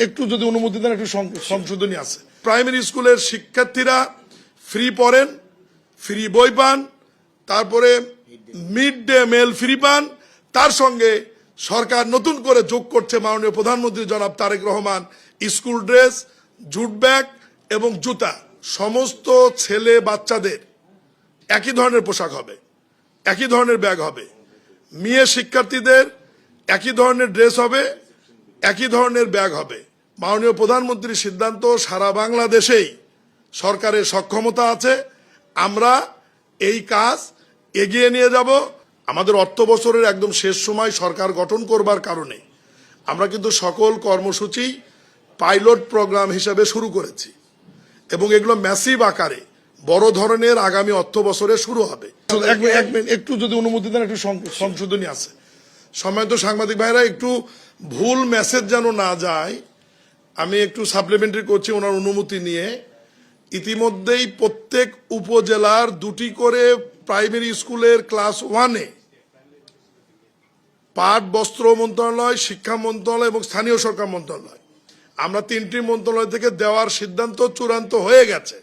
একটু যদি অনুমতি দেন, একটু সংশোধনী আছে। প্রাইমারি স্কুলের শিক্ষার্থীরা ফ্রি পড়েন, ফ্রি বই পান, তারপরে মিড ডে মিল ফ্রি পান। তার সঙ্গে সরকার নতুন করে যোগ করছে মাননীয় প্রধানমন্ত্রী জনাব Tarique Rahman school dress, jute bag এবং জুতা। সমস্ত ছেলে বাচ্চাদের একই ধরনের পোশাক হবে, একই ধরনের ব্যাগ হবে। মেয়ে শিক্ষার্থীদের একই ধরনের ড্রেস হবে, একই ধরনের ব্যাগ হবে। মাননীয় প্রধানমন্ত্রীর সিদ্ধান্ত, সারা বাংলাদেশেই সরকারের সক্ষমতা আছে। আমরা এই কাজ এগিয়ে নিয়ে যাব। আমাদের অর্থ বছরের একদম শেষ সময় সরকার গঠন করবার কারণে আমরা কিন্তু সকল কর্মসূচি পাইলট প্রোগ্রাম হিসেবে শুরু করেছি এবং এগুলো ম্যাসিভ আকারে বড় ধরনের আগামী অর্থ বছরে শুরু হবে। একটু যদি অনুমতি দেন, একটু সংশোধনী আছে। সম্মানিত সাংবাদিক ভাইরা, একটু ভুল মেসেজ যেন না যায়, আমি একটু সাপ্লিমেন্টারি করছি ওনার অনুমতি নিয়ে। ইতিমধ্যেই প্রত্যেক উপজেলার 2টি করে প্রাইমারি স্কুলের ক্লাস 1-এ পাট বস্ত্র মন্ত্রণালয়, শিক্ষা মন্ত্রণালয় এবং স্থানীয় সরকার মন্ত্রণালয়, আমরা 3টি মন্ত্রণালয় থেকে দেওয়ার সিদ্ধান্ত চূড়ান্ত হয়ে গেছে।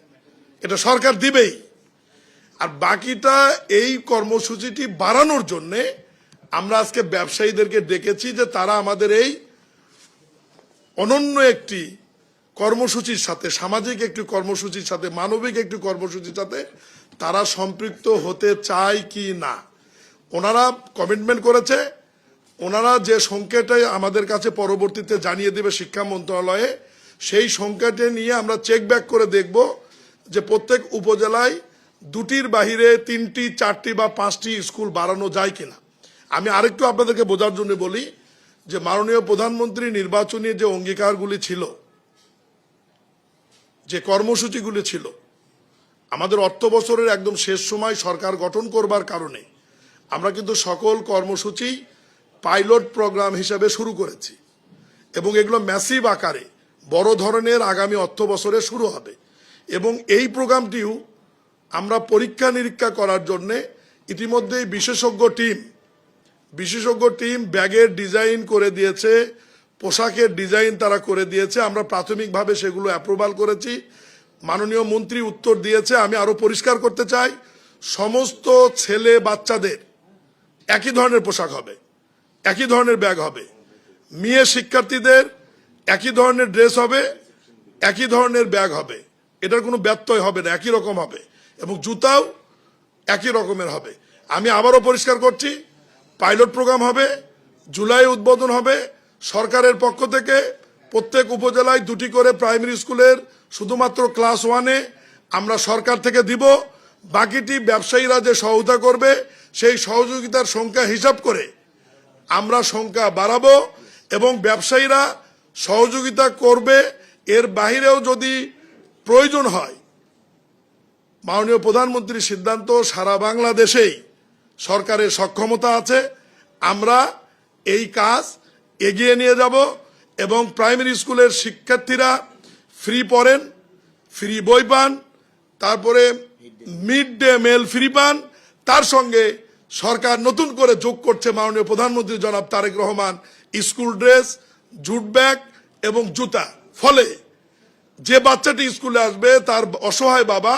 এটা সরকার দিবেই। আর বাকিটা এই কর্মসূচিটি বাড়ানোর জন্য আমরা আজকে ব্যবসায়ীদেরকে ডেকেছি যে তারা আমাদের এই অনন্য একটি কর্মসূচির সাথে, সামাজিক একটি কর্মসূচির সাথে, মানবিক একটি কর্মসূচির সাথে তারা সম্পৃক্ত হতে চায় কি না। ওনারা কমিটমেন্ট করেছে। ওনারা যে সংখ্যাটা আমাদের কাছে পরবর্তীতে জানিয়ে দেবে শিক্ষা মন্ত্রণালয়ে, সেই সংখ্যাটা নিয়ে আমরা চেক ব্যাক করে দেখব যে প্রত্যেক উপজেলায় 2টির বাহিরে 3টি, 4টি বা 5টি স্কুল বাড়ানো যায় কিনা। আমি আরেকটু আপনাদেরকে বোঝার জন্য বলি যে মাননীয় প্রধানমন্ত্রী নির্বাচনী যে অঙ্গীকারগুলি ছিল, যে কর্মসূচিগুলি ছিল, আমাদের অর্থ বছরের একদম শেষ সময় সরকার গঠন করবার কারণে আমরা কিন্তু সকল কর্মসূচি পাইলট প্রোগ্রাম হিসেবে শুরু করেছি এবং এগুলো ম্যাসিভ আকারে বড় ধরনের আগামী অর্থ বছরে শুরু হবে। এবং এই প্রোগ্রামটিও আমরা পরীক্ষা নিরীক্ষা করার জন্যে ইতিমধ্যেই বিশেষজ্ঞ টিম ব্যাগের ডিজাইন করে দিয়েছে, পোশাকের ডিজাইন তারা করে দিয়েছে। আমরা প্রাথমিকভাবে সেগুলো অ্যাপ্রুভাল করেছি। মাননীয় মন্ত্রী উত্তর দিয়েছে। আমি আরো পরিষ্কার করতে চাই, সমস্ত ছেলে বাচ্চাদের একই ধরনের পোশাক হবে, একই ধরনের ব্যাগ হবে। মেয়ে শিক্ষার্থীদের একই ধরনের ড্রেস হবে, একই ধরনের ব্যাগ হবে। এটার কোনো ব্যত্যয় হবে না, একই রকম হবে এবং জুতাও একই রকমের হবে। আমি আবারও পরিষ্কার করছি, পাইলট প্রোগ্রাম হবে, জুলাই উদ্বোধন হবে। সরকারের পক্ষ থেকে প্রত্যেক উপজেলায় 2টি করে প্রাইমারি স্কুলের শুধুমাত্র ক্লাস 1-এ আমরা সরকার থেকে দিব। বাকিটি ব্যবসায়ীরা যে সহযোগিতা করবে সেই সহযোগিতার সংখ্যা হিসাব করে আমরা সংখ্যা বাড়াবো এবং ব্যবসায়ীরা সহযোগিতা করবে। এর বাহিরেও যদি প্রয়োজন হয়, মাননীয় প্রধানমন্ত্রীর সিদ্ধান্ত, সারা বাংলাদেশেই সরকারের সক্ষমতা আছে। আমরা এই কাজ এগিয়ে নিয়ে যাব এবং প্রাইমারি স্কুলের শিক্ষার্থীরা ফ্রি পড়েন, ফ্রি বই পান, তারপরে মিড ডে মিল ফ্রি পান। তার সঙ্গে সরকার নতুন করে যোগ করছে মাননীয় প্রধানমন্ত্রী জনাব Tarique Rahman school dress, jute bag এবং জুতা। ফলে যে বাচ্চাটি স্কুলে আসবে তার অসহায় বাবা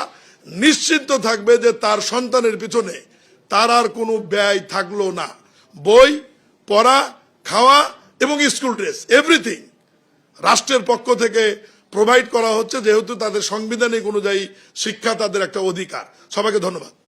নিশ্চিন্ত থাকবে যে তার সন্তানের পিছনে তার আর কোনো ব্যয় থাকলো না। বই, পড়া, খাওয়া এবং স্কুল ড্রেস এভরিথিং রাষ্ট্রের পক্ষ থেকে প্রোভাইড করা হচ্ছে, যেহেতু তাদের সাংবিধানিক অনুযায়ী শিক্ষা তাদের একটা অধিকার। সবাইকে ধন্যবাদ।